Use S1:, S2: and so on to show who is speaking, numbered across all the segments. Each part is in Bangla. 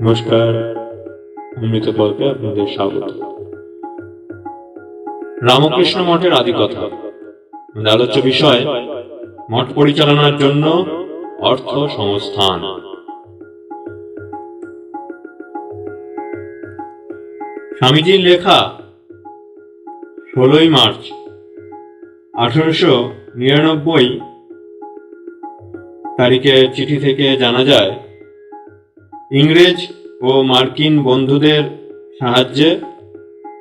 S1: নমস্কার, অমৃত গল্পে আপনাদের স্বাগত। রামকৃষ্ণ মঠের আদিকথা। আলোচ্য বিষয় মঠ পরিচালনার জন্য অর্থ সংস্থান। স্বামীজির লেখা 16 মার্চ 1899 তারিখের চিঠি থেকে জানা যায়, ইংরেজ ও মার্কিন বন্ধুদের সাহায্যে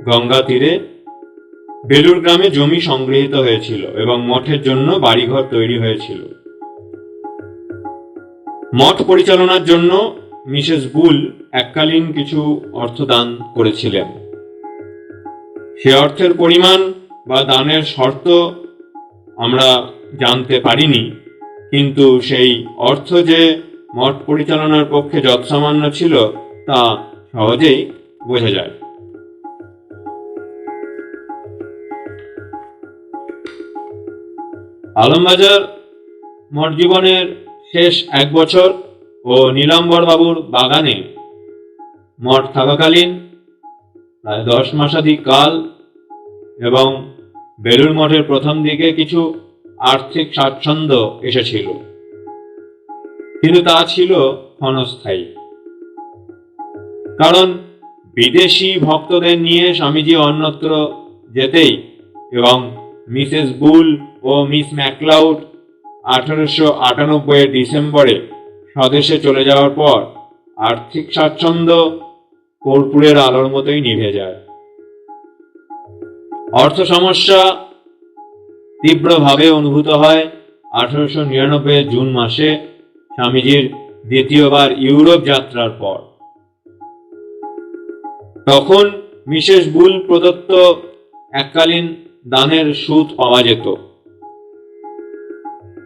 S1: গঙ্গা তীরে বেলুর গ্রামে জমি সংগৃহীত হয়েছিল এবং মঠের জন্য বাড়িঘর তৈরি হয়েছিল। মঠ পরিচালনার জন্য মিসেস বুল এককালীন কিছু অর্থ দান করেছিলেন। সে অর্থের পরিমাণ বা দানের শর্ত আমরা জানতে পারিনি, কিন্তু সেই অর্থ যে মঠ পরিচালনার পক্ষে যৎসামান্য ছিল তা সহজেই বোঝা যায়। আলমবাজার মঠ জীবনের শেষ 1 বছর ও নীলাম্বর বাবুর বাগানে মঠ থাকাকালীন প্রায় 10 মাসাধিক কাল এবং বেলুর মঠের প্রথম দিকে কিছু আর্থিক স্বাচ্ছন্দ্য এসেছিল, কিন্তু তা ছিল ক্ষণস্থায়ী। কারণ বিদেশি ভক্তদের নিয়ে স্বামীজি অন্যত্র যেতেই এবং মিসেস বুল ও মিস ম্যাকলাউড 1898 ডিসেম্বরে স্বদেশে চলে যাওয়ার পর আর্থিক স্বাচ্ছন্দ্য কর্পূরের আলোর মতোই নিভে যায়। অর্থ সমস্যা তীব্রভাবে অনুভূত হয় 1899 জুন মাসে স্বামীজির দ্বিতীয়বার ইউরোপ যাত্রার পর। তখন মিসেস বুল প্রদত্ত এককালীন দানের সুদ পাওয়া যেত।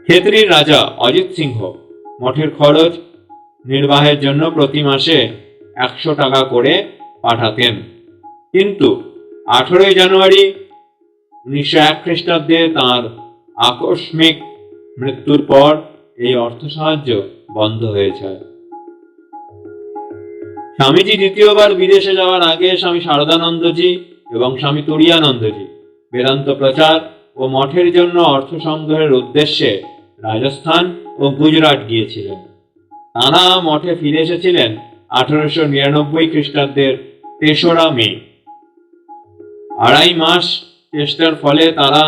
S1: খেতড়ির রাজা অজিত সিংহ মঠের খরচ নির্বাহের জন্য প্রতি মাসে 100 টাকা করে পাঠাতেন, কিন্তু 18 জানুয়ারি 1901 খ্রিস্টাব্দে তাঁর আকস্মিক মৃত্যুর পর এই অর্থ সাহায্য বন্ধ হয়ে যায়। স্বামীজি দ্বিতীয়বার বিদেশে যাওয়ার আগে স্বামী শারদানন্দজি এবং স্বামী তুরিয়ানন্দজি বেদান্ত প্রচার ও মঠের জন্য অর্থ সংগ্রহের উদ্দেশ্যে রাজস্থান ও গুজরাট গিয়েছিলেন। তাঁরা মঠে ফিরে এসেছিলেন 1899 খ্রিস্টাব্দের 3রা মে। 2.5 মাস চেষ্টার ফলে তারা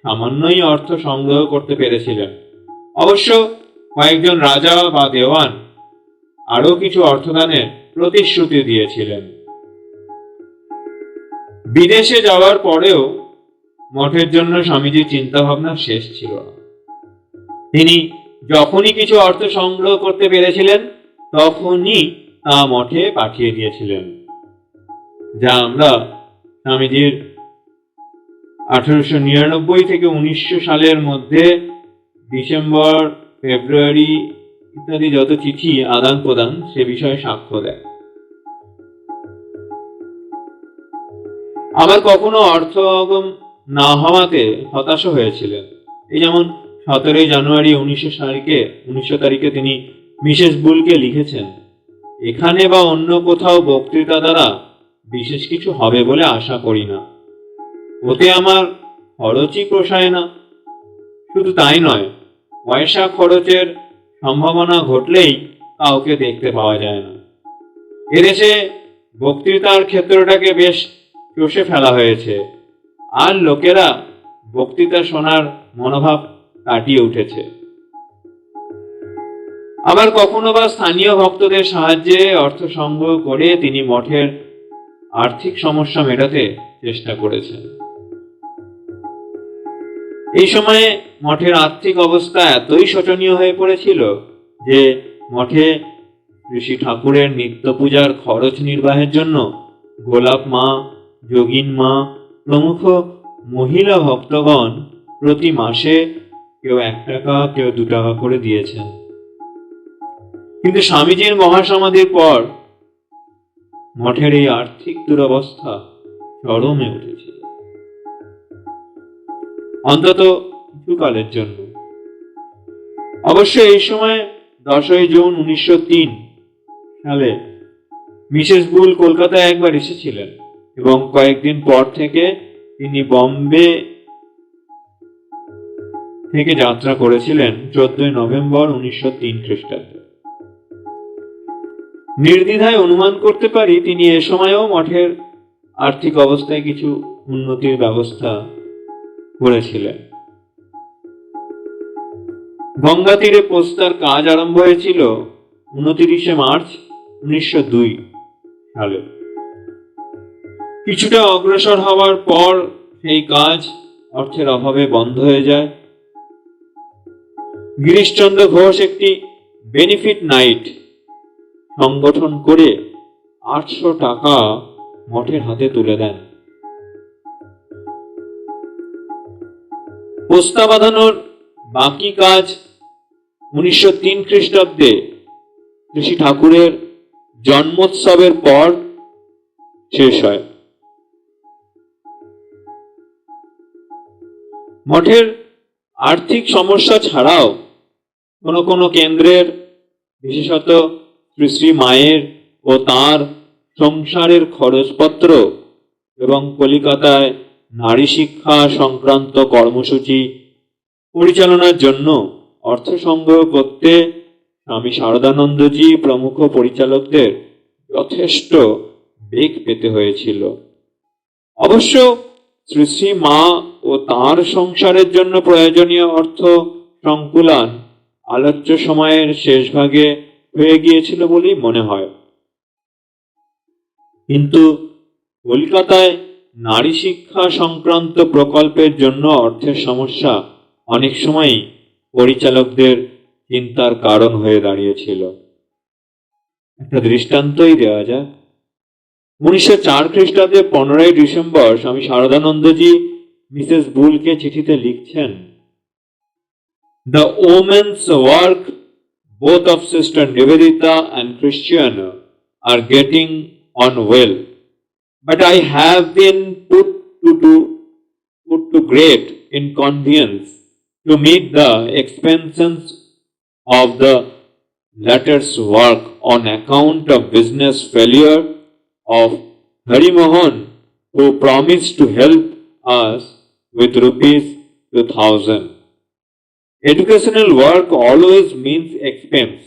S1: সামান্যই অর্থ সংগ্রহ করতে পেরেছিলেন। অবশ্য কয়েকজন রাজা বা দেওয়ান আরও কিছু অর্থদানের প্রতিশ্রুতি দিয়েছিলেন। বিদেশে যাওয়ার পরেও মঠের জন্য স্বামীজির চিন্তা ভাবনা শেষ ছিল না। তিনি যখনই কিছু অর্থ সংগ্রহ করতে পেরেছিলেন তখনই তা মঠে পাঠিয়ে দিয়েছিলেন, যা আমরা স্বামীজির 1899 থেকে 1900 সালের মধ্যে ডিসেম্বর, ফেব্রুয়ারি ইত্যাদি যত চিঠি আদান প্রদান সে বিষয়ে সাক্ষ্য দেয়। আবার কখনো অর্থ আগম না হওয়াতে হতাশ হয়েছিলেন। এই যেমন 17 জানুয়ারি 1900 তারিখে তিনি মিসেস বুলকে লিখেছেন, এখানে বা অন্য কোথাও বক্তৃতা দ্বারা বিশেষ কিছু হবে বলে আশা করি না। ওতে আমার খরচই পোষায় না। শুধু তাই নয়, পয়সা খরচের সম্ভাবনা ঘটলেই কাউকে দেখতে পাওয়া যায় না। এদেশে বক্তৃতার ক্ষেত্রটাকে বেশ চষে ফেলা হয়েছে, আর লোকেরা বক্তৃতা শোনার মনোভাব কাটিয়ে উঠেছে। আবার কখনো বা স্থানীয় ভক্তদের সাহায্যে অর্থ সংগ্রহ করে তিনি মঠের আর্থিক সমস্যা মেটাতে চেষ্টা করেছেন। এই সময়ে মঠের আর্থিক অবস্থা এতই শোচনীয় হয়ে পড়েছিল যে মঠে ঋষি ঠাকুরের নিত্য পূজার খরচ নির্বাহের জন্য গোলাপ মা, যোগিন মা প্রমুখ মহিলা ভক্তগণ প্রতি মাসে কেউ 1 টাকা, কেউ 2 টাকা করে দিয়েছেন। কিন্তু স্বামীজির মহাসমাধির পর মঠের এই আর্থিক দুরবস্থা চরমে উঠেছিল, অন্তত কিছুকালের জন্য। অবশ্য এই সময় 10 জুন 1903 সালে মিসেস বুল কলকাতায় একবার এসেছিলেন এবং কয়েকদিন পর থেকে তিনি বম্বে থেকে যাত্রা করেছিলেন 14 নভেম্বর 1903 খ্রিস্টাব্দে। নির্দ্বিধায় অনুমান করতে পারি তিনি এ সময়েও মঠের আর্থিক অবস্থায় কিছু উন্নতির ব্যবস্থা করেছিলেন। গঙ্গা তীরে পোস্তার কাজ আরম্ভ হয়েছিল 29 মার্চ 1902 সালে। কিছুটা অগ্রসর হওয়ার পর সেই কাজ অর্থের অভাবে বন্ধ হয়ে যায়। গিরিশচন্দ্র ঘোষ একটি বেনিফিট নাইট সংগঠন করে 800 টাকা মঠের হাতে তুলে দেন। পোস্তা বাঁধানোর বাকি কাজ 1903 খ্রিস্টাব্দে ঋষি ঠাকুরের জন্মোৎসবের পর শেষ হয়। মঠের আর্থিক সমস্যা ছাড়াও কোনো কেন্দ্রের, বিশেষত শ্রী শ্রী মায়ের ও তাঁর সংসারের খরচপত্র এবং কলিকাতায় নারী শিক্ষা সংক্রান্ত কর্মসূচি পরিচালনার জন্য অর্থ সংগ্রহ করতে স্বামী শারদানন্দজি প্রমুখ পরিচালকদের যথেষ্ট বেগ পেতে হয়েছিল। অবশ্য শ্রী শ্রী মা ও তাঁর সংসারের জন্য প্রয়োজনীয় অর্থ সংকুলান আলোচ্য সময়ের শেষ ভাগে হয়ে গিয়েছিল বলেই মনে হয়। কিন্তু কলকাতায় নারী শিক্ষা সংক্রান্ত প্রকল্পের জন্য অর্থের সমস্যা অনেক সময়ই পরিচালকদের চিন্তার কারণ হয়ে দাঁড়িয়েছিল। একটা দৃষ্টান্তই দেওয়া যায়। 1904 খ্রিস্টাব্দে 15 ডিসেম্বর স্বামী শারদানন্দজি মিসেস বুলকে চিঠিতে লিখছেন, "The women's work, both of Sister Nivedita and Christiana, are getting on well, but I have been put to great inconvenience to meet the expenses of the latter's work on account of business failure of Hari Mohan, who promised to help us with ₹2,000. Educational work always means expense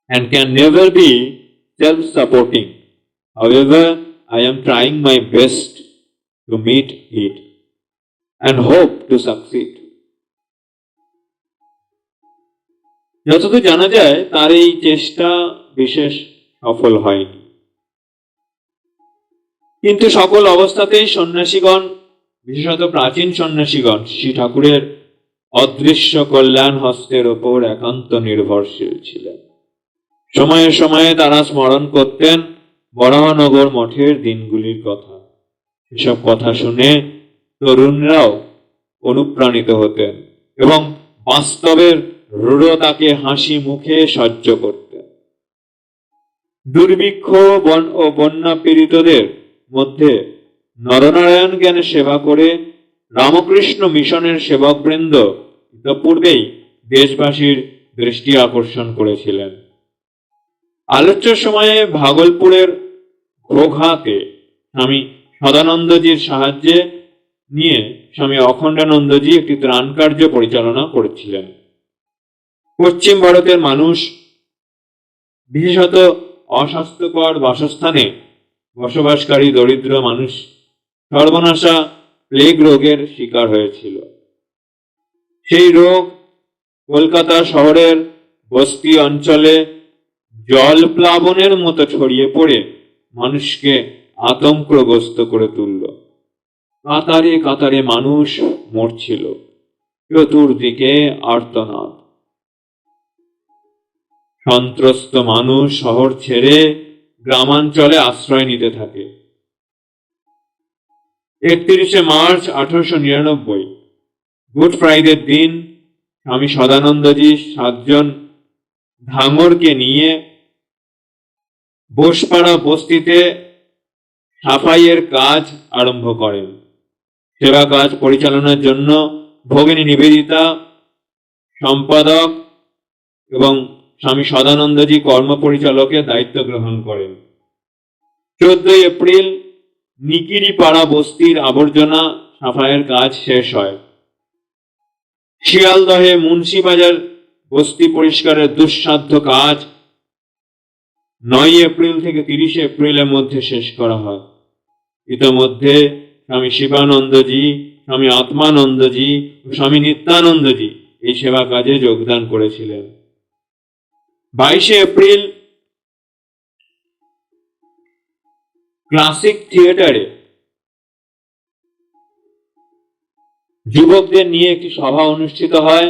S1: and can never be self-supporting. However, I am trying my best to meet it and hope to succeed." যতদূর জানা যায় তার এই চেষ্টা বিশেষ সফল হয়নি। কিন্তু সকল অবস্থাতেই সন্ন্যাসীগণ, বিশেষত প্রাচীন সন্ন্যাসীগণ, শ্রী ঠাকুরের অদৃশ্য কল্যাণ হস্তের ওপর একান্ত নির্ভরশীল ছিলেন। সময়ে সময়ে তারা স্মরণ করতেন বরাহনগর মঠের দিনগুলির কথা। এসব কথা শুনে তরুণরাও অনুপ্রাণিত হতেন এবং বাস্তবের রূঢ়তাকে হাসি মুখে সহ্য করতেন। দুর্ভিক্ষ ও বন্যা পীড়িতদের মধ্যে নরনারায়ণ জ্ঞানের সেবা করে রামকৃষ্ণ মিশনের সেবকবৃন্দ ইতিপূর্বেই দেশবাসীর দৃষ্টি আকর্ষণ করেছিলেন। আলোচ্য সময়ে ভাগলপুরের ঘোঘাতে স্বামী সদানন্দজির সাহায্যে নিয়ে স্বামী অখণ্ডানন্দজি একটি ত্রাণ কার্য পরিচালনা করেছিলেন। পশ্চিম ভারতের মানুষ, বিশেষত অস্বাস্থ্যকর বাসস্থানে বসবাসকারী দরিদ্র মানুষ সর্বনাশা প্লেগ রোগের শিকার হয়েছিল। সেই রোগ কলকাতা শহরের বস্তি অঞ্চলে জল প্লাবনের মতো ছড়িয়ে পড়ে মানুষকে আতঙ্কগ্রস্ত করে তুলল। কাতারে কাতারে মানুষ মরছিল, চতুর্দিকে আর্তনাদ। সন্ত্রস্ত মানুষ শহর ছেড়ে গ্রামাঞ্চলে আশ্রয় নিতে থাকে। 31 মার্চ 1899 গুড ফ্রাইডের দিন স্বামী সদানন্দজি 7 জন ধাঙরকে নিয়ে বোসপাড়া বস্তিতে সাফাইয়ের কাজ আরম্ভ করেন। সেবা কাজ পরিচালনার জন্য ভগিনী নিবেদিতা সম্পাদক এবং স্বামী সদানন্দজি কর্ম পরিচালকের দায়িত্ব গ্রহণ করেন। 14 এপ্রিল নিকিরিপাড়া বস্তির আবর্জনা সাফাইয়ের কাজ শেষ হয়। শিয়ালদহে মুন্সিবাজার বস্তি পরিষ্কারের দুঃসাধ্য কাজ 9 এপ্রিল থেকে 30 এপ্রিলের মধ্যে শেষ করা হয়। ইতোমধ্যে স্বামী শিবানন্দজি, স্বামী আত্মানন্দজি ও স্বামী নিত্যানন্দজি এই সেবা কাজে যোগদান করেছিলেন। 22 এপ্রিল ক্লাসিক থিয়েটারে যুবকদের নিয়ে একটি সভা অনুষ্ঠিত হয়।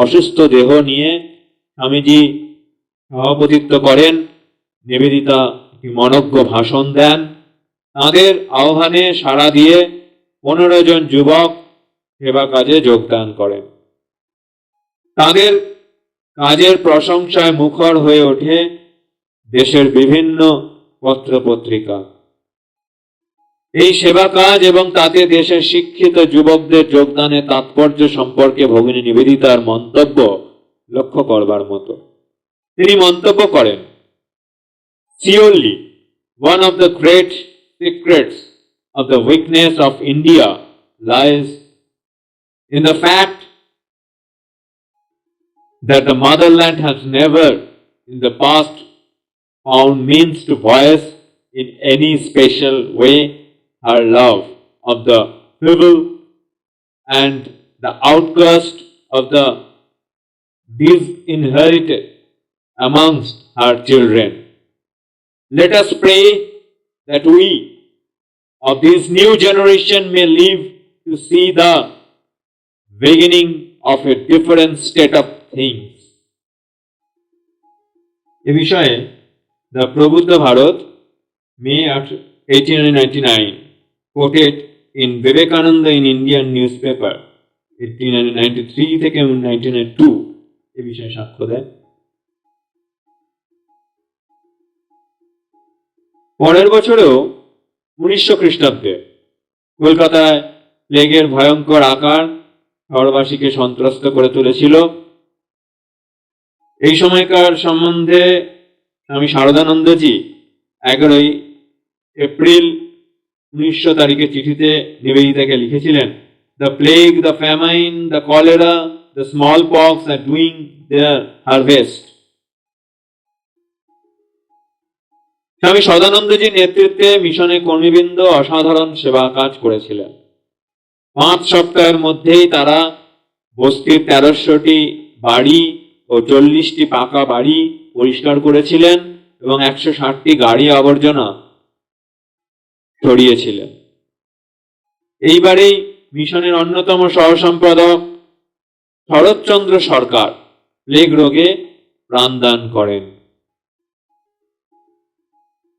S1: অসুস্থ দেহ নিয়ে স্বামীজি সভাপতিত্ব করেন। নিবেদিতা একটি মনজ্ঞ ভাষণ দেন। তাঁদের আহ্বানে সাড়া দিয়ে 15 জন যুবক সেবা কাজে যোগদান করেন। তাদের কাজের প্রশংসায় মুখর হয়ে ওঠে দেশের বিভিন্ন পত্রপত্রিকা। এই সেবা কাজ এবং তাতে দেশের শিক্ষিত যুবকদের যোগদানের তাৎপর্য সম্পর্কে ভগিনী নিবেদিতার মন্তব্য লক্ষ্য করবার মতো। তিনি মন্তব্য করেন, Surely one of the great secrets of the weakness of India lies in the fact that the motherland has never in the past found means to voice in any special way her love of the feeble and the outcast of the disinherited amongst her children. Let us pray that we of this new generation may live to see the beginning of a different state of things. এ বিষয়ে the Prabuddha Bharat May 1899 quoted in Vivekananda in Indian newspaper 1893 থেকে 1902 এ বিষয়ে সাক্ষ্য দেয়। পরের বছরেও 1900 খ্রিস্টাব্দে কলকাতায় প্লেগের ভয়ঙ্কর আকার শহরবাসীকে সন্ত্রস্ত করে তুলেছিল। এই সময়কার সম্বন্ধে স্বামী শারদানন্দজি 11 এপ্রিল 1900 তারিখে চিঠিতে নিবেদিতাকে লিখেছিলেন, The plague, the famine, the cholera, the smallpox are doing their harvest. স্বামী সদানন্দজির নেতৃত্বে মিশনের কর্মীবৃন্দ অসাধারণ সেবা কাজ করেছিলেন। 5 সপ্তাহের মধ্যেই তারা বস্তির 1300টি বাড়ি ও 40টি পাকা বাড়ি পরিষ্কার করেছিলেন এবং 160টি গাড়ি আবর্জনা সরিয়েছিলেন। এইবারেই মিশনের অন্যতম সহসম্পাদক শরৎচন্দ্র সরকার প্লেগ রোগে প্রাণদান করেন।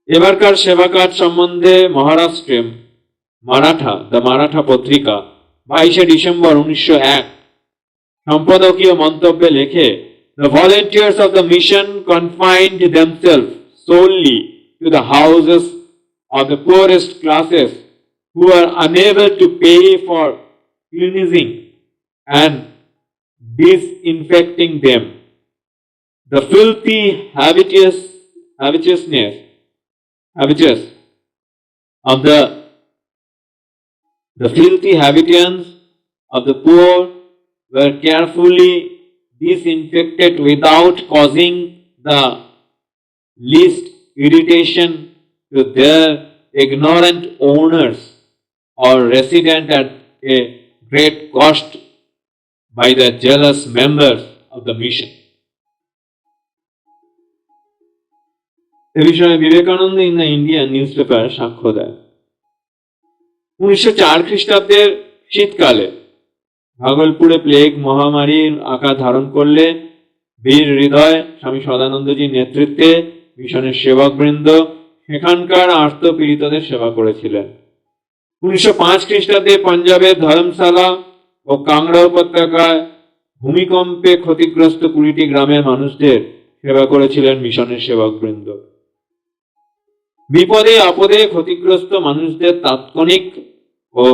S1: এবারকার সেবা কাজ সম্বন্ধে মহারাষ্ট্রে দ্য মারাঠা পত্রিকা 22 ডিসেম্বর 1901 সম্পাদকীয় মন্তব্যে লেখে, The volunteers of the mission confined themselves solely to the houses of the poorest classes who are unable to pay for cleansing and disinfecting them. The filthy habitus of the filthy habitants of the poor were carefully disinfected without causing the least irritation to their ignorant owners or resident at a great cost by the jealous members of the mission. এ বিষয়ে Vivekananda in the Indian news paper সাক্ষ্য দেয়। 1904 খ্রিস্টাব্দের শীতকালে ভাগলপুরে প্লেগ মহামারীর আকার ধারণ করলে বীর হৃদয় স্বামী সদানন্দজির নেতৃত্বে মিশনের সেবকবৃন্দ সেখানকার আর্তপীড়িতদের সেবা করেছিলেন। 1905 খ্রিস্টাব্দে পাঞ্জাবের ধর্মশালা ও কাংড়া উপত্যকায় ভূমিকম্পে ক্ষতিগ্রস্ত 20টি গ্রামের মানুষদের সেবা করেছিলেন মিশনের সেবকবৃন্দ। বিপদে আপদে ক্ষতিগ্রস্ত মানুষদের তাৎক্ষণিক ও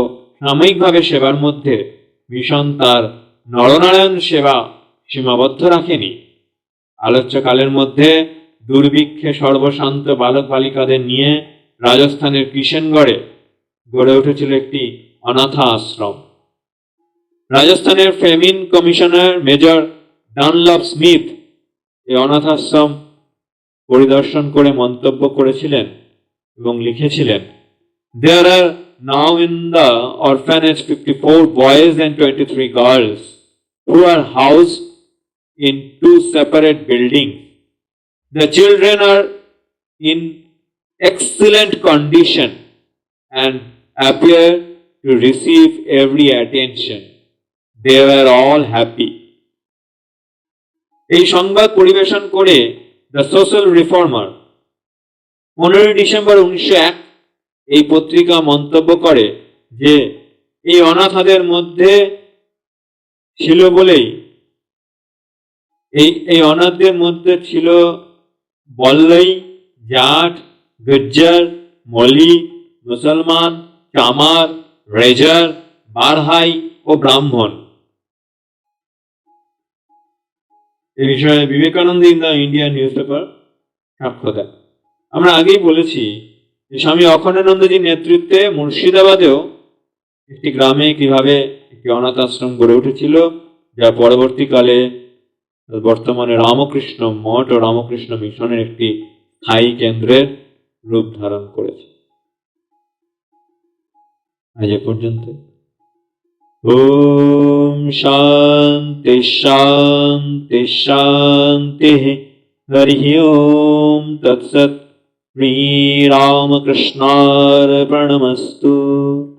S1: সাময়িকভাবে সেবার মধ্যে মিশন তার নরনারায়ণ সেবা সীমাবদ্ধ রাখেনি। আলোচ্যকালের মধ্যে দুর্ভিক্ষে সর্বশান্ত বালক বালিকাদের নিয়ে রাজস্থানের কিষেনগড়ে গড়ে উঠেছিল একটি অনাথা আশ্রম। রাজস্থানের famine commissioner major Dunlop Smith এই অনাথাশ্রম পরিদর্শন করে মন্তব্য করেছিলেন এবং লিখেছিলেন, "There are now in the orphanage 54 boys and 23 girls who are housed in 2 separate buildings. The children are in excellent condition and appear to receive every attention. They were all happy." এই সংবাদ পরিবেশন করে দ্য সোশ্যাল রিফর্মার 15 ডিসেম্বর 1901 এই পত্রিকা মন্তব্য করে যে এই অনাথদের মধ্যে ছিল বলেই এই অনাথদের মধ্যে ছিল বল্লই, জাট, গুজ্জর, মলি, মুসলমান, চামার, রেজার, বারহাই ও ব্রাহ্মণ। এ বিষয়ে Vivekananda in the Indian news paper সাক্ষ্য দেয়। আমরা আগেই বলেছি যে স্বামী অখণ্ডানন্দজির নেতৃত্বে মুর্শিদাবাদেও একটি গ্রামে কিভাবে একটি অনাথ আশ্রম গড়ে উঠেছিল, যা পরবর্তীকালে বর্তমানে রামকৃষ্ণ মঠ ও রামকৃষ্ণ মিশনের একটি স্থায়ী কেন্দ্রের রূপ ধারণ করেছে। আজ এ পর্যন্ত। ওম শান্তি শান্তি শান্তি। হরি ওম তৎসৎ। শ্রী রামকৃষ্ণার্পণমস্তু।